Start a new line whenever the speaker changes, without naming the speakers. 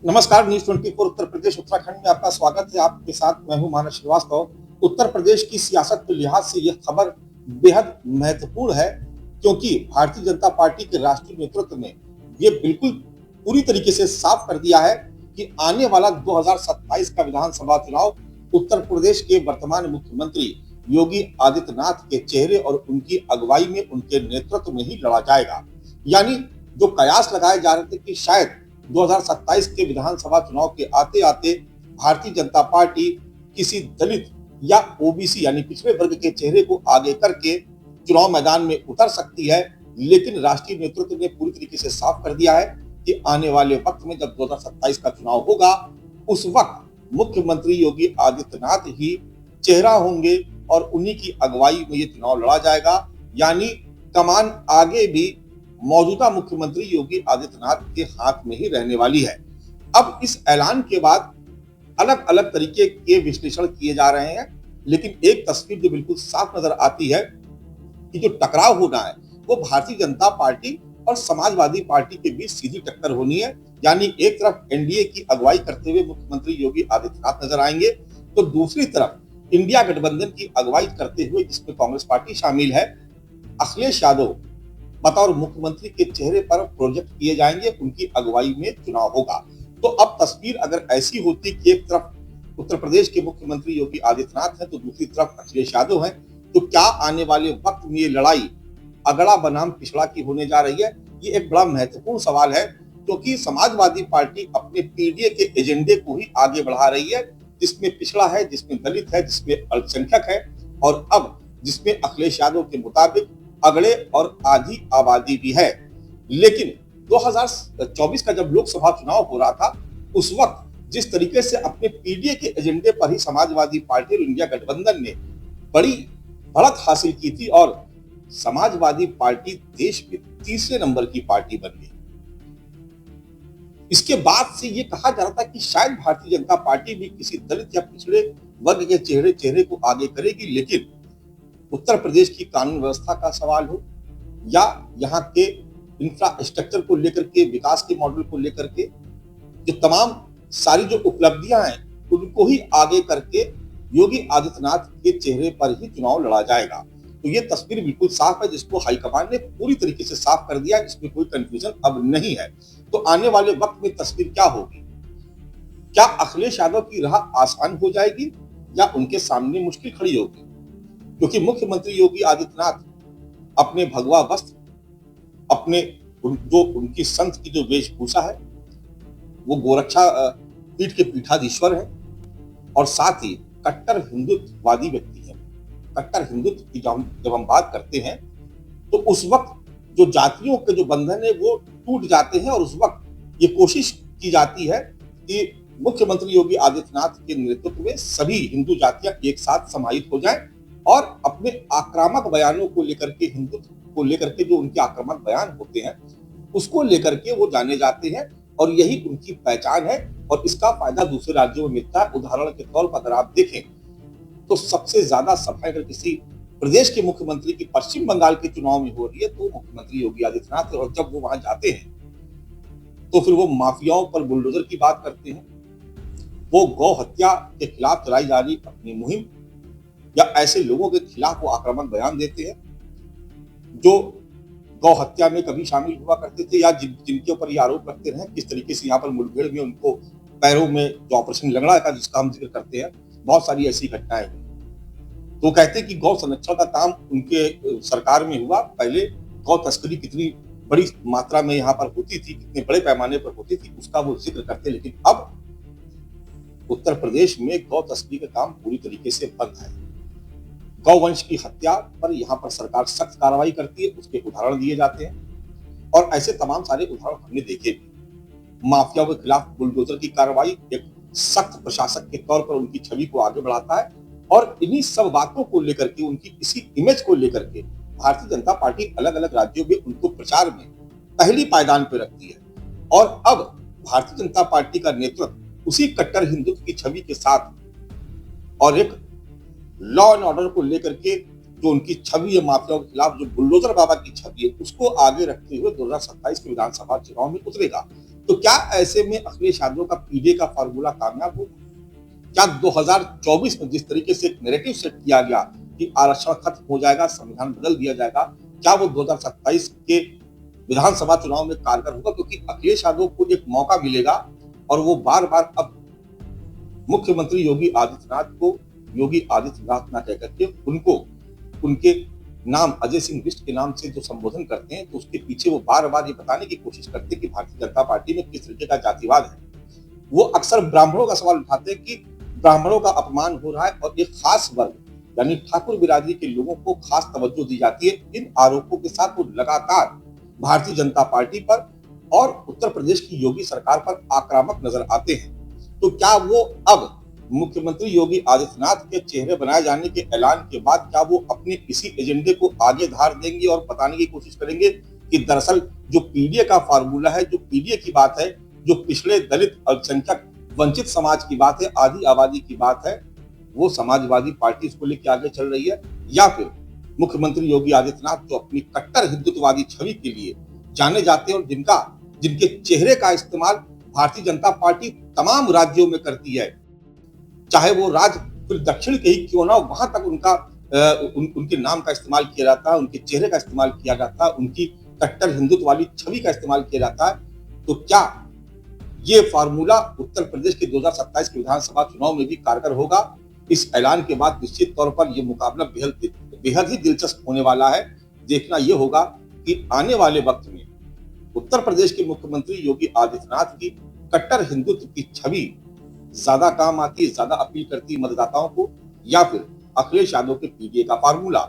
नमस्कार। न्यूज़ 24 उत्तर प्रदेश उत्तराखंड में आपका स्वागत है। आपके साथ मैं हूं मानस श्रीवास्तव। उत्तर प्रदेश की सियासत के लिहाज से यह खबर बेहद महत्वपूर्ण है, क्योंकि भारतीय जनता पार्टी के राष्ट्रीय नेतृत्व ने यह बिल्कुल पूरी तरीके से साफ कर दिया है कि आने वाला 2027 का विधानसभा चुनाव उत्तर प्रदेश के वर्तमान मुख्यमंत्री योगी आदित्यनाथ के चेहरे और उनकी अगुवाई में, उनके नेतृत्व में ही लड़ा जाएगा। यानी जो कयास लगाए जा रहे थे कि शायद 2027 के विधानसभा चुनाव के आते आते भारतीय जनता पार्टी किसी दलित या ओबीसी यानी पिछड़े वर्ग के चेहरे को आगे करके चुनाव मैदान में उतर सकती है, लेकिन राष्ट्रीय नेतृत्व ने पूरी तरीके से साफ कर दिया है कि आने वाले वक्त में जब 2027 का चुनाव होगा, उस वक्त मुख्यमंत्री योगी आदित्यनाथ ही चेहरा होंगे और उन्हीं की अगुवाई में ये चुनाव लड़ा जाएगा। यानी कमान आगे भी मौजूदा मुख्यमंत्री योगी आदित्यनाथ के हाथ में ही रहने वाली है। अब इस ऐलान के बाद अलग अलग तरीके के विश्लेषण किए जा रहे हैं, लेकिन एक तस्वीर जो बिल्कुल साफ नजर आती है कि जो टकराव होना है वो भारतीय जनता पार्टी और समाजवादी पार्टी के बीच सीधी टक्कर होनी है। यानी एक तरफ एनडीए की अगुवाई करते हुए मुख्यमंत्री योगी आदित्यनाथ नजर आएंगे, तो दूसरी तरफ इंडिया गठबंधन की अगुवाई करते हुए, जिसमें कांग्रेस पार्टी शामिल है, अखिलेश यादव बतौर मुख्यमंत्री के चेहरे पर प्रोजेक्ट किए जाएंगे, उनकी अगुवाई में चुनाव होगा। तो अब तस्वीर अगर ऐसी होती कि एक तरफ उत्तर प्रदेश के मुख्यमंत्री योगी आदित्यनाथ हैं तो दूसरी तरफ अखिलेश यादव हैं, तो क्या आने वाले वक्त में ये लड़ाई अगड़ा बनाम पिछड़ा की होने जा रही है? ये एक बड़ा महत्वपूर्ण सवाल है, क्योंकि समाजवादी पार्टी अपने पीडीए के एजेंडे को ही आगे बढ़ा रही है, जिसमें पिछड़ा है, जिसमें दलित है, जिसमें अल्पसंख्यक है, और अब जिसमें अखिलेश यादव के मुताबिक अगड़े और आधी आबादी भी है। लेकिन 2024 का जब लोकसभा चुनाव हो रहा था, उस वक्त जिस तरीके से अपने पीडीए के एजेंडे पर ही समाजवादी पार्टी और इंडिया गठबंधन ने बड़ी बढ़त हासिल की थी और समाजवादी पार्टी देश में तीसरे नंबर की पार्टी बन गई। इसके बाद से ये कहा जा रहा था कि शायद भारतीय जनता पार्टी भी किसी दलित या पिछड़े वर्ग के चेहरे को आगे करेगी, लेकिन उत्तर प्रदेश की कानून व्यवस्था का सवाल हो या यहाँ के इंफ्रास्ट्रक्चर को लेकर के, विकास के मॉडल को लेकर के, जो तमाम सारी जो उपलब्धियां हैं उनको ही आगे करके योगी आदित्यनाथ के चेहरे पर ही चुनाव लड़ा जाएगा। तो ये तस्वीर बिल्कुल साफ है, जिसको हाईकमान ने पूरी तरीके से साफ कर दिया, इसमें कोई कंफ्यूजन अब नहीं है। तो आने वाले वक्त में तस्वीर क्या होगी? क्या अखिलेश यादव की राह आसान हो जाएगी या उनके सामने मुश्किल खड़ी होगी? क्योंकि मुख्यमंत्री योगी आदित्यनाथ अपने भगवा वस्त्र, अपने जो उनकी संत की जो वेशभूषा है, वो गोरक्षा पीठ के पीठाधीश्वर है और साथ ही कट्टर हिंदुत्ववादी व्यक्ति है। कट्टर हिंदुत्व की जब हम बात करते हैं तो उस वक्त जो जातियों के जो बंधन है वो टूट जाते हैं और उस वक्त ये कोशिश की जाती है कि मुख्यमंत्री योगी आदित्यनाथ के नेतृत्व में सभी हिंदू जातियां एक साथ समाहित हो जाएं और अपने आक्रामक बयानों को लेकर के, हिंदुत्व को लेकर के जो उनके आक्रामक बयान होते हैं उसको लेकर के वो जाने जाते हैं और यही उनकी पहचान है और इसका फायदा दूसरे राज्यों में मिलता है। उदाहरण के तौर पर अगर आप देखें तो सबसे ज्यादा सफाई अगर किसी प्रदेश के मुख्यमंत्री की पश्चिम बंगाल के चुनाव में हो रही है तो मुख्यमंत्री योगी आदित्यनाथ, और जब वो वहां जाते हैं तो फिर वो माफियाओं पर बुलडोजर की बात करते हैं, वो गौ हत्या के खिलाफ चलाई जा रही अपनी मुहिम या ऐसे लोगों के खिलाफ वो आक्रामक बयान देते हैं जो गौ हत्या में कभी शामिल हुआ करते थे या जिनके ऊपर ये आरोप लगते रहे किस तरीके से यहाँ पर मुठभेड़ में उनको पैरों में जो ऑपरेशन लंगड़ा का जिसका हम जिक्र करते हैं, बहुत सारी ऐसी घटनाएं हुई। तो कहते हैं कि गौ संरक्षण का काम उनके सरकार में हुआ। पहले गौ तस्करी कितनी बड़ी मात्रा में यहाँ पर होती थी, कितने बड़े पैमाने पर होती थी, उसका वो जिक्र करते, लेकिन अब उत्तर प्रदेश में गौ तस्करी का काम पूरी तरीके से बंद है। गौवंश की हत्या पर यहाँ पर सरकार सख्त कार्रवाई करती है, उसके उदाहरण दिए जाते हैं और ऐसे तमाम सारे उदाहरण हमने देखे भी। माफियाओं के खिलाफ बुलडोजर की कार्रवाई एक सख्त प्रशासक के तौर पर उनकी छवि को आगे बढ़ाता है और इन्हीं सब बातों को लेकर के, उनकी इसी इमेज को लेकर के भारतीय जनता पार्टी अलग अलग राज्यों में उनको प्रचार में पहली पायदान पर रखती है। और अब भारतीय जनता पार्टी का नेतृत्व उसी कट्टर हिंदुत्व की छवि के साथ और एक लॉ एंड ऑर्डर को लेकर के जो उनकी छवि है, माफियाओं के खिलाफ जो बुलडोजर बाबा की छवि है, उसको आगे रखते हुए 2027 के विधानसभा चुनाव में उतरेगा। तो क्या ऐसे में अखिलेश यादव का पीडीए का फार्मूला कामयाब होगा? क्या 2024 में जिस तरीके से एक नैरेटिव सेट किया गया कि आरक्षण खत्म हो जाएगा, संविधान बदल दिया जाएगा, क्या वो 2027 के विधानसभा चुनाव में कारगर होगा? क्योंकि अखिलेश यादव को एक मौका मिलेगा और वो बार बार अब मुख्यमंत्री योगी आदित्यनाथ को योगी आदित्यनाथ ना कहकर के उनको उनके नाम अजय सिंह बिष्ट के नाम से जो संबोधन करते हैं, तो उसके पीछे वो बार बार ये बताने की कोशिश करते हैं कि भारतीय जनता पार्टी में किस तरीके का जातिवाद है। वो अक्सर ब्राह्मणों का सवाल उठाते हैं कि ब्राह्मणों का अपमान हो रहा है और एक खास वर्ग यानी ठाकुर बिरादरी के लोगों को खास तवज्जो दी जाती है। इन आरोपों के साथ वो लगातार भारतीय जनता पार्टी पर और उत्तर प्रदेश की योगी सरकार पर आक्रामक नजर आते हैं। तो क्या वो अब मुख्यमंत्री योगी आदित्यनाथ के चेहरे बनाए जाने के ऐलान के बाद क्या वो अपने इसी एजेंडे को आगे धार देंगे और बताने की कोशिश करेंगे कि दरअसल जो पीडीए का फार्मूला है, जो पीडीए की बात है, जो पिछड़े दलित अल्पसंख्यक वंचित समाज की बात है, आदि आबादी की बात है, वो समाजवादी पार्टी इसको लेकर आगे चल रही है, या फिर मुख्यमंत्री योगी आदित्यनाथ जो अपनी कट्टर हिंदुत्ववादी छवि के लिए जाने जाते हैं और जिनके चेहरे का इस्तेमाल भारतीय जनता पार्टी तमाम राज्यों में करती है, चाहे वो राज्य फिर दक्षिण के ही क्यों ना, वहां तक उनके नाम का इस्तेमाल किया जाता है, उनके चेहरे का इस्तेमाल किया जाता है, उनकी कट्टर हिंदुत्व वाली छवि का इस्तेमाल किया जाता है। तो क्या ये फार्मूला उत्तर प्रदेश के 2027 के विधानसभा चुनाव में भी कारगर होगा? इस ऐलान के बाद निश्चित तौर पर यह मुकाबला बेहद ही दिलचस्प होने वाला है। देखना यह होगा कि आने वाले वक्त में उत्तर प्रदेश के मुख्यमंत्री योगी आदित्यनाथ की कट्टर हिंदुत्व की छवि ज्यादा काम आती है, ज्यादा अपील करती है मतदाताओं को, या फिर अखिलेश यादव के पीडीए का फार्मूला।